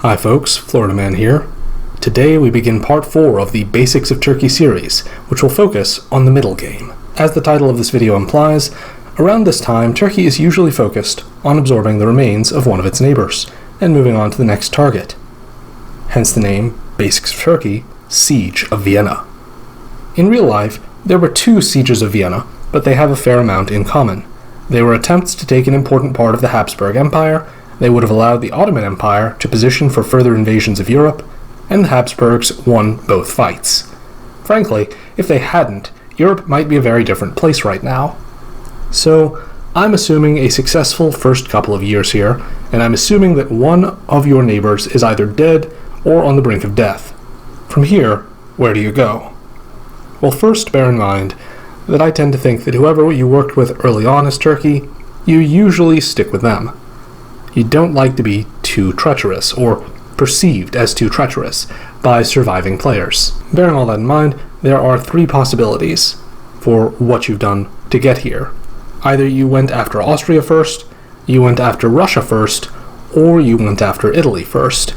Hi folks, Florida Man here. Today we begin part 4 of the Basics of Turkey series, which will focus on the middle game. As the title of this video implies, around this time Turkey is usually focused on absorbing the remains of one of its neighbors, and moving on to the next target. Hence the name, Basics of Turkey, Siege of Vienna. In real life, there were 2 sieges of Vienna, but they have a fair amount in common. They were attempts to take an important part of the Habsburg Empire. They would have allowed the Ottoman Empire to position for further invasions of Europe, and the Habsburgs won both fights. Frankly, if they hadn't, Europe might be a very different place right now. So, I'm assuming a successful first couple of years here, and I'm assuming that one of your neighbors is either dead or on the brink of death. From here, where do you go? Well, first bear in mind that I tend to think that whoever you worked with early on as Turkey, you usually stick with them. You don't like to be too treacherous, or perceived as too treacherous, by surviving players. Bearing all that in mind, there are 3 possibilities for what you've done to get here. Either you went after Austria first, you went after Russia first, or you went after Italy first.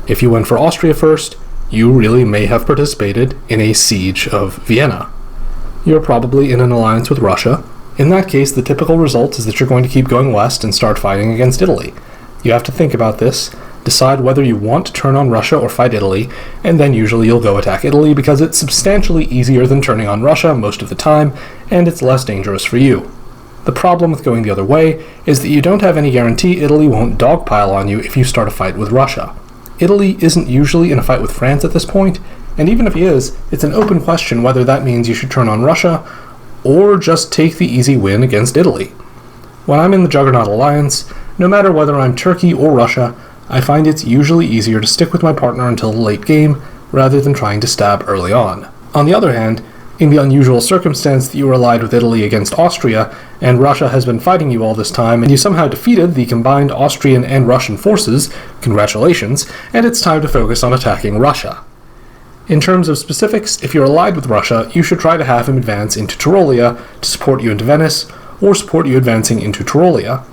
If you went for Austria first, you really may have participated in a siege of Vienna. You're probably in an alliance with Russia. In that case, the typical result is that you're going to keep going west and start fighting against Italy. You have to think about this, decide whether you want to turn on Russia or fight Italy, and then usually you'll go attack Italy because it's substantially easier than turning on Russia most of the time, and it's less dangerous for you. The problem with going the other way is that you don't have any guarantee Italy won't dogpile on you if you start a fight with Russia. Italy isn't usually in a fight with France at this point, and even if he is, it's an open question whether that means you should turn on Russia or just take the easy win against Italy. When I'm in the Juggernaut Alliance, no matter whether I'm Turkey or Russia, I find it's usually easier to stick with my partner until the late game, rather than trying to stab early on. On the other hand, in the unusual circumstance that you were allied with Italy against Austria, and Russia has been fighting you all this time, and you somehow defeated the combined Austrian and Russian forces, congratulations, and it's time to focus on attacking Russia. In terms of specifics, if you're allied with Russia, you should try to have him advance into Tyrolia to support you into Venice, or support you advancing into Tyrolia.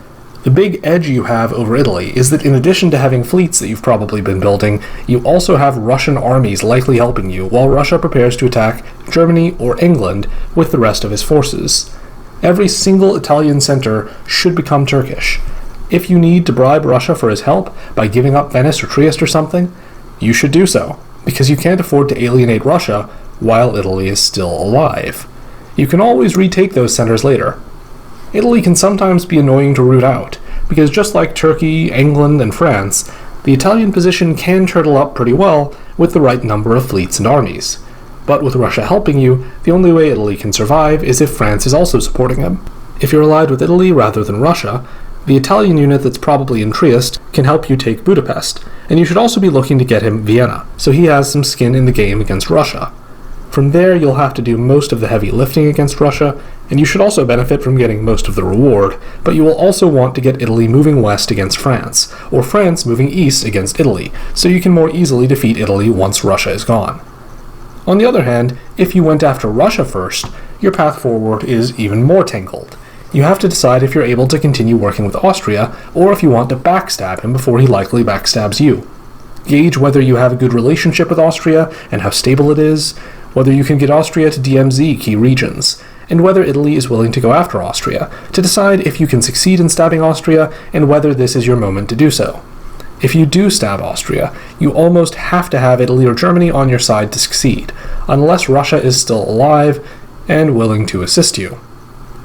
The big edge you have over Italy is that in addition to having fleets that you've probably been building, you also have Russian armies likely helping you while Russia prepares to attack Germany or England with the rest of his forces. Every single Italian center should become Turkish. If you need to bribe Russia for his help by giving up Venice or Trieste or something, you should do so, because you can't afford to alienate Russia while Italy is still alive. You can always retake those centers later. Italy can sometimes be annoying to root out, because just like Turkey, England, and France, the Italian position can turtle up pretty well with the right number of fleets and armies. But with Russia helping you, the only way Italy can survive is if France is also supporting him. If you're allied with Italy rather than Russia, the Italian unit that's probably in Trieste can help you take Budapest, and you should also be looking to get him Vienna, so he has some skin in the game against Russia. From there, you'll have to do most of the heavy lifting against Russia, and you should also benefit from getting most of the reward, but you will also want to get Italy moving west against France, or France moving east against Italy, so you can more easily defeat Italy once Russia is gone. On the other hand, if you went after Russia first, your path forward is even more tangled. You have to decide if you're able to continue working with Austria, or if you want to backstab him before he likely backstabs you. Gauge whether you have a good relationship with Austria, and how stable it is, whether you can get Austria to DMZ key regions, and whether Italy is willing to go after Austria, to decide if you can succeed in stabbing Austria, and whether this is your moment to do so. If you do stab Austria, you almost have to have Italy or Germany on your side to succeed, unless Russia is still alive and willing to assist you.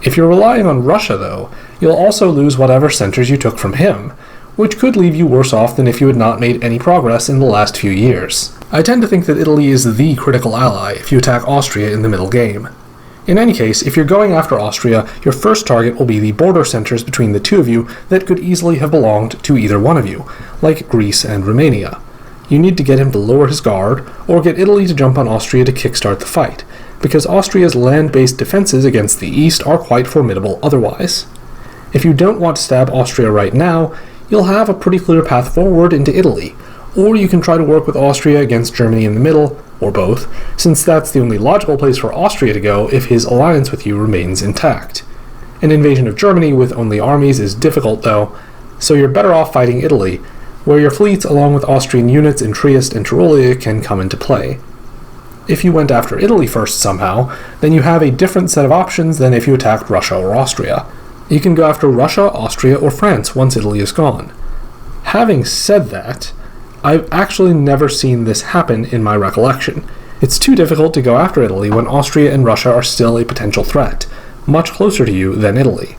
If you're relying on Russia, though, you'll also lose whatever centers you took from him, which could leave you worse off than if you had not made any progress in the last few years. I tend to think that Italy is the critical ally if you attack Austria in the middle game. In any case, if you're going after Austria, your first target will be the border centers between the two of you that could easily have belonged to either one of you, like Greece and Romania. You need to get him to lower his guard, or get Italy to jump on Austria to kickstart the fight, because Austria's land-based defenses against the east are quite formidable otherwise. If you don't want to stab Austria right now, you'll have a pretty clear path forward into Italy, or you can try to work with Austria against Germany in the middle, or both, since that's the only logical place for Austria to go if his alliance with you remains intact. An invasion of Germany with only armies is difficult though, so you're better off fighting Italy, where your fleets along with Austrian units in Trieste and Tyrolia can come into play. If you went after Italy first somehow, then you have a different set of options than if you attacked Russia or Austria. You can go after Russia, Austria, or France once Italy is gone. Having said that, I've actually never seen this happen in my recollection. It's too difficult to go after Italy when Austria and Russia are still a potential threat, much closer to you than Italy.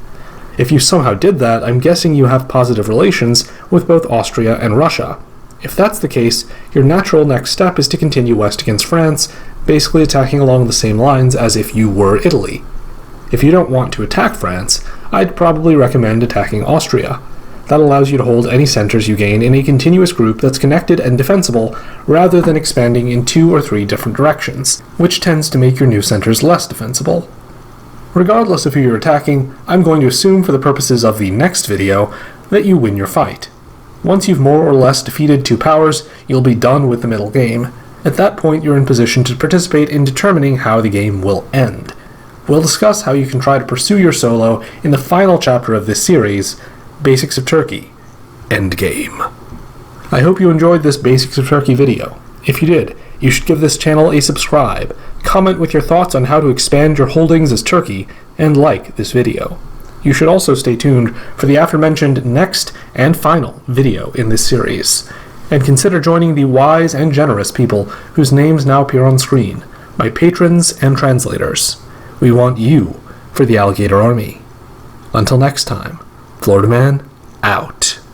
If you somehow did that, I'm guessing you have positive relations with both Austria and Russia. If that's the case, your natural next step is to continue west against France, basically attacking along the same lines as if you were Italy. If you don't want to attack France, I'd probably recommend attacking Austria. That allows you to hold any centers you gain in a continuous group that's connected and defensible, rather than expanding in 2 or 3 different directions, which tends to make your new centers less defensible. Regardless of who you're attacking, I'm going to assume for the purposes of the next video that you win your fight. Once you've more or less defeated 2 powers, you'll be done with the middle game. At that point, you're in position to participate in determining how the game will end. We'll discuss how you can try to pursue your solo in the final chapter of this series, Basics of Turkey, Endgame. I hope you enjoyed this Basics of Turkey video. If you did, you should give this channel a subscribe, comment with your thoughts on how to expand your holdings as Turkey, and like this video. You should also stay tuned for the aforementioned next and final video in this series, and consider joining the wise and generous people whose names now appear on screen, my patrons and translators. We want you for the Alligator Army. Until next time, Florida Man, out.